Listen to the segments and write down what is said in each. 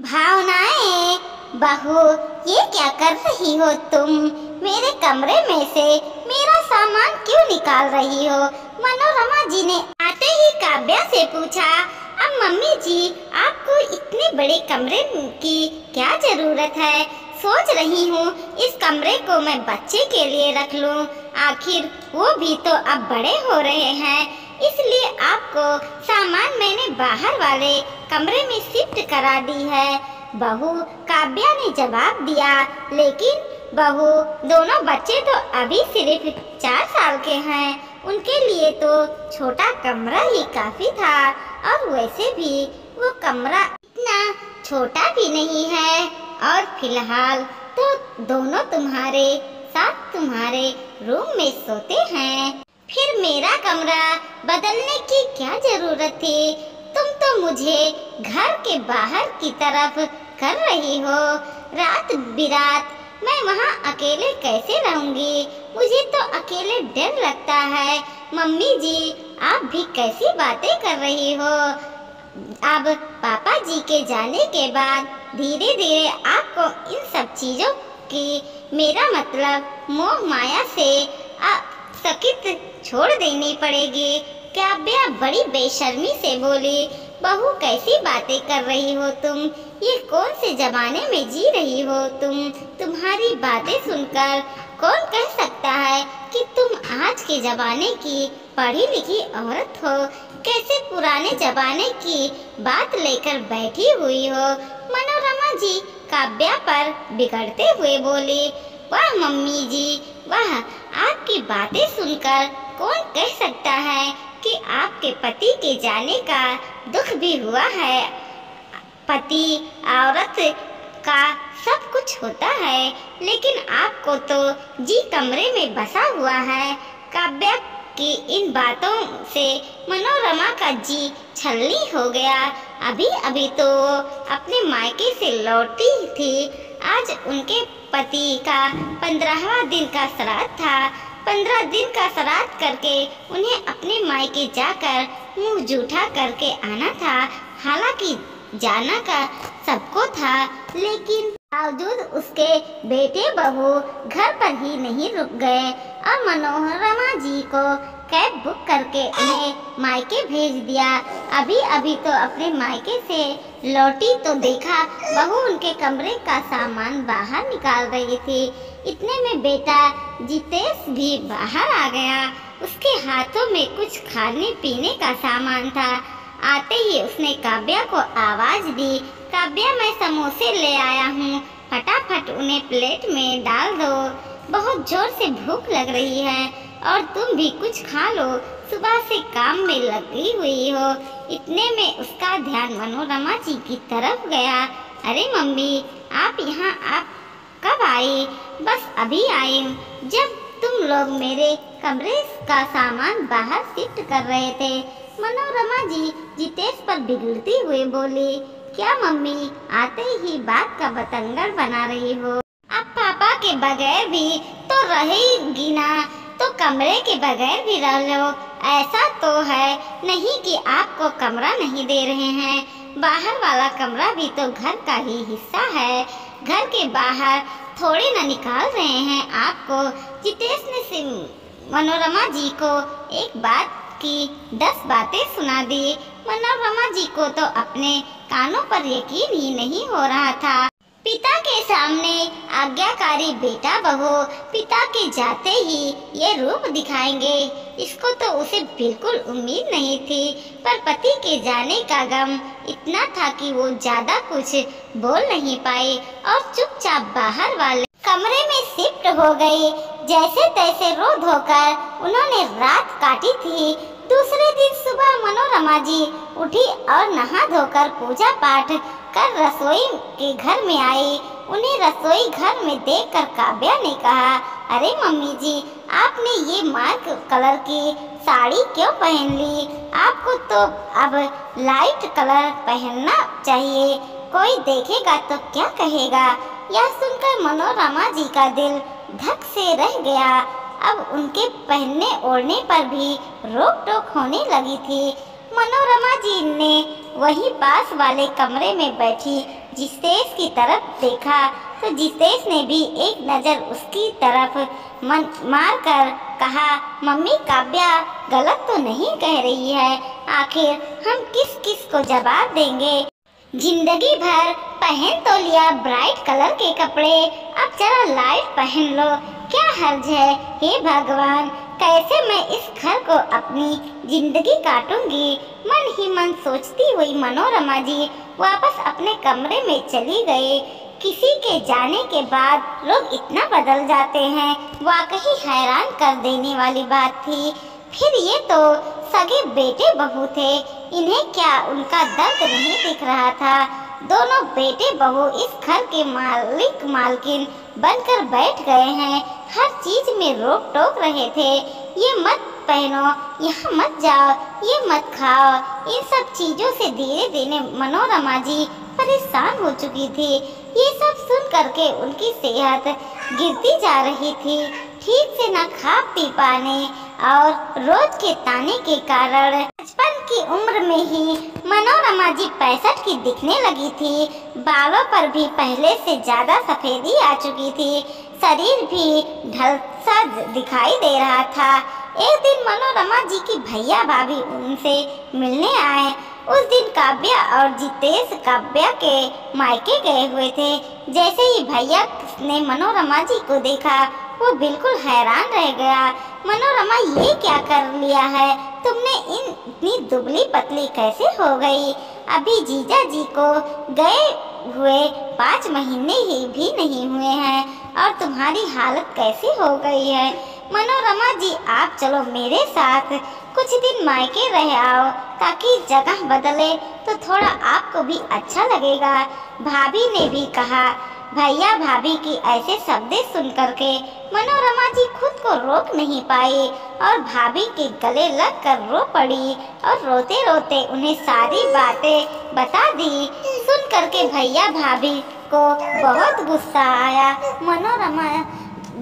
भावनाएं, बहू, ये क्या कर रही हो तुम? मेरे कमरे में से मेरा सामान क्यों निकाल रही हो? मनोरमा जी ने आते ही काव्या से पूछा। अब मम्मी जी, आपको इतने बड़े कमरे की क्या जरूरत है? सोच रही हूँ इस कमरे को मैं बच्चे के लिए रख लूँ। आखिर वो भी तो अब बड़े हो रहे हैं, इसलिए आपको सामान मैंने बाहर वाले कमरे में शिफ्ट करा दी है। बहू, काव्या ने जवाब दिया। लेकिन बहू, दोनों बच्चे तो अभी सिर्फ 4 साल के हैं, उनके लिए तो छोटा कमरा ही काफी था। और वैसे भी वो कमरा इतना छोटा भी नहीं है। और फिलहाल तो दोनों तुम्हारे साथ तुम्हारे रूम में सोते हैं। फिर मेरा कमरा बदलने की क्या जरूरत थी? तुम तो मुझे घर के बाहर की तरफ कर रही हो। रात बिरात मैं वहाँ अकेले कैसे रहूंगी? मुझे तो अकेले डर लगता है। मम्मी जी, आप भी कैसी बातें कर रही हो? अब पापा जी के जाने के बाद धीरे धीरे आपको इन सब चीजों की, मेरा मतलब मोह माया से सकित छोड़ देनी पड़ेगी। काव्या बड़ी बेशर्मी से बोली। बहू, कैसी बातें कर रही हो तुम? ये कौन से जमाने में जी रही हो तुम? तुम्हारी बातें सुनकर कौन कह सकता है कि तुम आज के जमाने की पढ़ी लिखी औरत हो? कैसे पुराने जमाने की बात लेकर बैठी हुई हो? मनोरमा जी काव्या पर बिगड़ते हुए बोली। वाह मम्मी जी, वाह, आपकी बातें सुनकर कौन कह सकता है कि आपके पति के जाने का दुख भी हुआ है। पति औरत का सब कुछ होता है, लेकिन आपको तो जी कमरे में बसा हुआ है। काव्या की इन बातों से मनोरमा का जी छलनी हो गया। अभी अभी तो वो अपने मायके से लौटी थी। आज उनके पति का 15वां दिन का श्राद्ध था। 15 दिन का श्राद्ध करके उन्हें अपने मायके जाकर मुंह जूठा करके आना था। हालांकि जाना का सबको था, लेकिन बावजूद उसके बेटे बहू घर पर ही नहीं रुक गए और मनोरमा जी को कैब बुक करके उन्हें मायके भेज दिया। अभी अभी तो अपने मायके से लौटी तो देखा बहू उनके कमरे का सामान बाहर निकाल रही थी। इतने में बेटा जितेश भी बाहर आ गया। उसके हाथों में कुछ खाने पीने का सामान था। आते ही उसने काव्या को आवाज दी। काव्या, मैं समोसे ले आया हूँ, फटाफट उन्हें प्लेट में डाल दो। बहुत जोर से भूख लग रही है और तुम भी कुछ खा लो, सुबह से काम में लगी हुई हो। इतने में उसका ध्यान मनोरमा जी की तरफ गया। अरे मम्मी, आप यहाँ आप कब आई? बस अभी आई हूँ, जब तुम लोग मेरे कमरे का सामान बाहर शिफ्ट कर रहे थे। मनोरमा जी जितेश पर बिगड़ती हुई बोली। क्या मम्मी, आते ही बात का बतंगड़ बना रही हो? अब पापा के बगैर भी तो रहेगी ना, तो कमरे के बगैर भी रह लो। ऐसा तो है नहीं कि आपको कमरा नहीं दे रहे हैं। बाहर वाला कमरा भी तो घर का ही हिस्सा है। घर के बाहर थोड़े न निकाल रहे हैं आपको। जितेश ने मनोरमा जी को एक बात की 10 बातें सुना दी। मनोरमा जी को तो अपने कानों पर यकीन ही नहीं हो रहा था। पिता के सामने आज्ञाकारी बेटा बहू पिता के जाते ही ये रूप दिखाएंगे, इसको तो उसे बिल्कुल उम्मीद नहीं थी। पर पति के जाने का गम इतना था कि वो ज्यादा कुछ बोल नहीं पाई और चुपचाप बाहर वाले कमरे में शिफ्ट हो गई। जैसे तैसे रो धोकर उन्होंने रात काटी थी। दूसरे दिन सुबह मनोरमा जी उठी और नहा धोकर पूजा पाठ कर रसोई के घर में आई। उन्हें रसोई घर में देखकर काव्या ने कहा, अरे मम्मी जी, आपने ये मार्क कलर की साड़ी क्यों पहन ली? आपको तो अब लाइट कलर पहनना चाहिए, कोई देखेगा तो क्या कहेगा? यह सुनकर मनोरमा जी का दिल धक से रह गया। अब उनके पहनने ओढ़ने पर भी रोक टोक होने लगी थी। मनोरमा जी ने वहीं पास वाले कमरे में बैठी जितेश की तरफ देखा तो जितेश ने भी एक नज़र उसकी तरफ मार कर कहा, मम्मी काव्या गलत तो नहीं कह रही है, आखिर हम किस किस को जवाब देंगे। जिंदगी भर पहन तो लिया ब्राइट कलर के कपड़े, अब जरा लाइट पहन लो, क्या हर्ज है। हे भगवान, कैसे मैं इस घर को अपनी जिंदगी काटूंगी। मन ही मन सोचती हुई मनोरमा जी वापस अपने कमरे में चली गई। किसी के जाने के बाद लोग इतना बदल जाते हैं, वाकई हैरान कर देने वाली बात थी। फिर ये तो सगे बेटे बहू थे, इन्हें क्या उनका दर्द नहीं दिख रहा था। दोनों बेटे बहू इस घर के मालिक मालकिन बनकर बैठ गए हैं, हर चीज में रोक टोक रहे थे। ये मत पहनो, यहाँ मत जाओ, ये मत खाओ। इन सब चीजों से धीरे धीरे मनोरमा जी परेशान हो चुकी थी। ये सब सुन करके उनकी सेहत गिरती जा रही थी। ठीक से न खा पी पाने और रोज के ताने के कारण 55 की उम्र में ही मनोरमा जी 65 की दिखने लगी थी। बालों पर भी पहले से ज्यादा सफेदी आ चुकी थी, शरीर भी ढलसा दिखाई दे रहा था। एक दिन मनोरमा जी की भैया भाभी उनसे मिलने आए। उस दिन काव्या और जितेश काव्या के मायके गए हुए थे। जैसे ही भैया ने मनोरमा जी को देखा वो बिल्कुल हैरान रह गया। मनोरमा, ये क्या कर लिया है तुमने, इतनी दुबली पतली कैसे हो गई। अभी जीजा जी को गए हुए 5 महीने ही भी नहीं हुए हैं और तुम्हारी हालत कैसी हो गई है। मनोरमा जी, आप चलो मेरे साथ, कुछ दिन मायके रह आओ ताकि जगह बदले तो थोड़ा आपको भी अच्छा लगेगा। भाभी ने भी कहा। भैया भाभी की ऐसे शब्द सुन करके मनोरमा जी खुद को रोक नहीं पाई और भाभी के गले लग कर रो पड़ी और रोते रोते उन्हें सारी बातें बता दी। सुन करके भैया भाभी को बहुत गुस्सा आया। मनोरमा,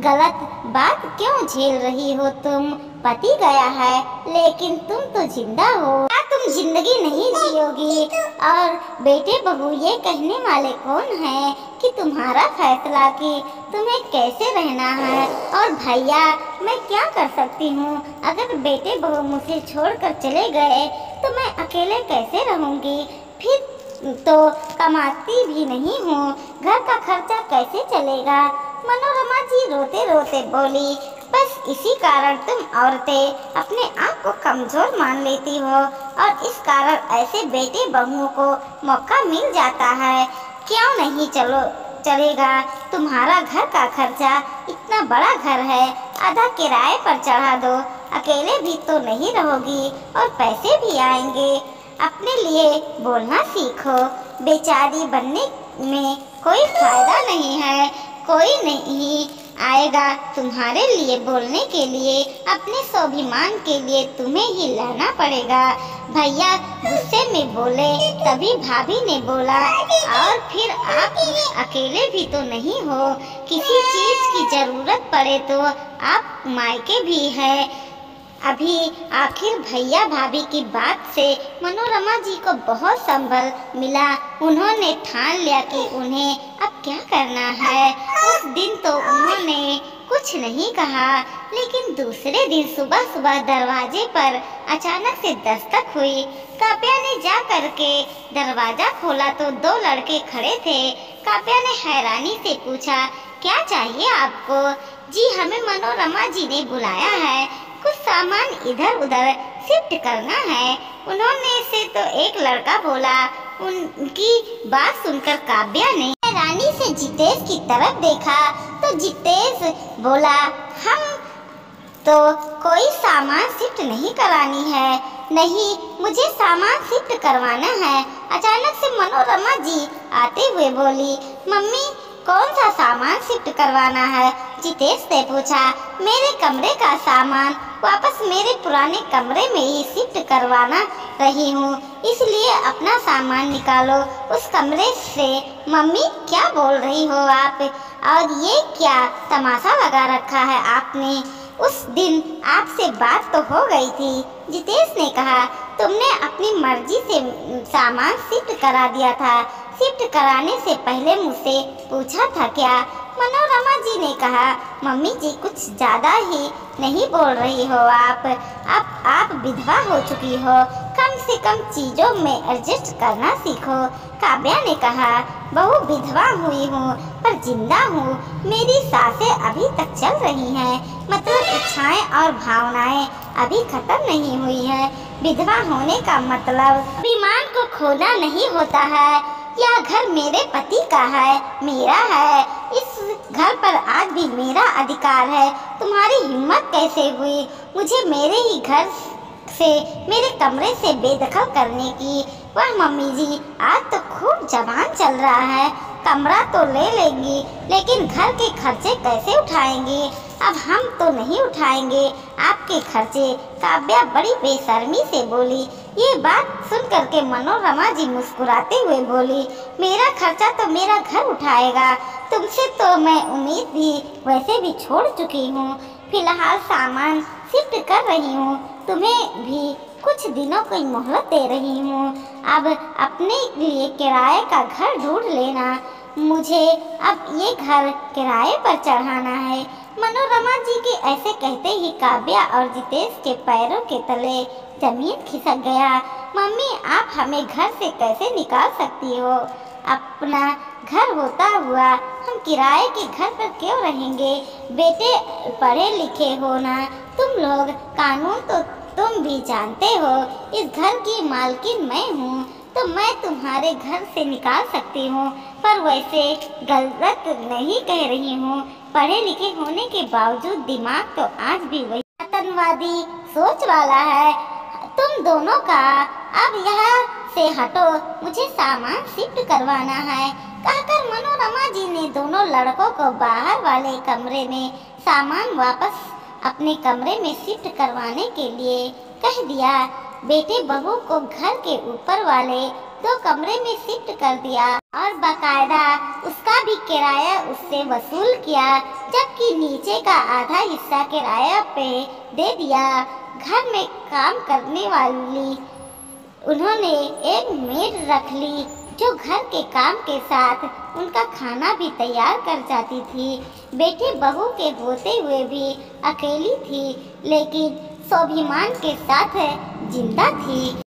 गलत बात क्यों झेल रही हो तुम, पति गया है लेकिन तुम तो जिंदा हो, क्या तुम जिंदगी नहीं जियोगी। और बेटे बहू ये कहने वाले कौन है कि तुम्हारा फैसला कि तुम्हें कैसे रहना है। और भैया, मैं क्या कर सकती हूँ, अगर बेटे बहू मुझे छोड़कर चले गए तो मैं अकेले कैसे रहूँगी। फिर तो कमाती भी नहीं हूँ, घर का खर्चा कैसे चलेगा। मनोरमा जी रोते रोते बोली, बस इसी कारण तुम औरतें अपने आप को कमजोर मान लेती हो और इस कारण ऐसे बेटे बहुओं को मौका मिल जाता है। क्यों नहीं चलेगा, तुम्हारा घर का खर्चा इतना बड़ा घर है, आधा किराए पर चढ़ा दो, अकेले भी तो नहीं रहोगी और पैसे भी आएंगे। अपने लिए बोलना सीखो, बेचारी बनने में कोई फायदा नहीं है, कोई नहीं आएगा तुम्हारे लिए बोलने के लिए, अपने स्वाभिमान के लिए तुम्हें ही लड़ना पड़ेगा। भैया गुस्से में बोले, तभी भाभी ने बोला, और फिर आप अकेले भी तो नहीं हो, किसी चीज की जरूरत पड़े तो आप मायके भी है। अभी आखिर भैया भाभी की बात से मनोरमा जी को बहुत संभल मिला। उन्होंने ठान लिया कि उन्हें अब क्या करना है। उस दिन तो उन्होंने कुछ नहीं कहा, लेकिन दूसरे दिन सुबह सुबह दरवाजे पर अचानक से दस्तक हुई। काव्या ने जा करके दरवाजा खोला तो 2 लड़के खड़े थे। काव्या ने हैरानी से पूछा, क्या चाहिए आपको। जी, हमें मनोरमा जी ने बुलाया है, कुछ सामान इधर उधर शिफ्ट करना है, उन्होंने से तो एक लड़का बोला। उनकी बात सुनकर काव्या ने हैरानी से जितेश की तरफ देखा तो जितेश बोला, हम तो कोई सामान शिफ्ट नहीं करानी है। नहीं, मुझे सामान शिफ्ट करवाना है। अचानक से मनोरमा जी आते हुए बोली, मम्मी कौन सा सामान शिफ्ट करवाना है। जितेश ने पूछा, मेरे कमरे का सामान वापस मेरे पुराने कमरे में ही शिफ्ट करवाना रही हूँ, इसलिए अपना सामान निकालो उस कमरे से। मम्मी क्या बोल रही हो आप, और ये क्या तमाशा लगा रखा है आपने, उस दिन आपसे बात तो हो गई थी। जितेश ने कहा, तुमने अपनी मर्जी से सामान शिफ्ट करा दिया था। शिफ्ट कराने से पहले मुझसे पूछा था क्या? मनोरमा जी ने कहा, मम्मी जी कुछ ज़्यादा ही नहीं बोल रही हो आप। अब आप विधवा हो चुकी हो, कम से कम चीज़ों में एडजस्ट करना सीखो। काव्या ने कहा, बहू विधवा हुई हूँ पर जिंदा हूँ। मेरी सांसें अभी तक चल रही हैं, मतलब इच्छाएं और भावनाएं अभी खत्म नहीं हुई है। विधवा होने का मतलब अभिमान को खोना नहीं होता है। यह घर मेरे पति का है, मेरा है। इस घर पर आज भी मेरा अधिकार है। तुम्हारी हिम्मत कैसे हुई मुझे मेरे ही घर से, मेरे कमरे से बेदखल करने की? वह मम्मी जी, आज तो खूब जवान चल रहा है। कमरा तो ले लेंगी, लेकिन घर के खर्चे कैसे उठाएंगी? अब हम तो नहीं उठाएंगे आपके खर्चे। काव्या बड़ी बेशर्मी से बोली। ये बात सुन करके मनोरमा जी मुस्कुराते हुए बोली, मेरा खर्चा तो मेरा घर उठाएगा। तुमसे तो मैं उम्मीद भी वैसे भी छोड़ चुकी हूँ। फिलहाल सामान शिफ्ट कर रही हूँ, तुम्हें भी कुछ दिनों की मोहलत दे रही हूँ। अब अपने लिए किराए का घर ढूंढ लेना। मुझे अब ये घर किराए पर चढ़ाना है। मनोरमा जी के ऐसे कहते ही काव्या और जितेश के पैरों के तले जमीन खिसक गया। मम्मी, आप हमें घर से कैसे निकाल सकती हो? अपना घर होता हुआ हम किराए के घर पर क्यों रहेंगे? बेटे पढ़े लिखे हो ना तुम लोग, कानून तो तुम भी जानते हो। इस घर की मालकिन मैं हूँ, तो मैं तुम्हारे घर से निकाल सकती हूँ, पर वैसे गलत नहीं कह रही हूँ। पढ़े लिखे होने के बावजूद दिमाग तो आज भी वही आतंकवादी सोच वाला है तुम दोनों का। अब यहाँ से हटो, मुझे सामान शिफ्ट करवाना है। कहकर मनोरमा जी ने दोनों लड़कों को बाहर वाले कमरे में सामान वापस अपने कमरे में शिफ्ट करवाने के लिए कह दिया। बेटे बहू को घर के ऊपर वाले 2 कमरे में शिफ्ट कर दिया और बाकायदा उसका भी किराया उससे वसूल किया, जबकि नीचे का आधा हिस्सा किराया पे दे दिया। घर में काम करने वाली उन्होंने एक मेड रख ली, जो घर के काम के साथ उनका खाना भी तैयार कर जाती थी। बेटे बहू के होते हुए भी अकेली थी, लेकिन स्वाभिमान के साथ जिंदा थी।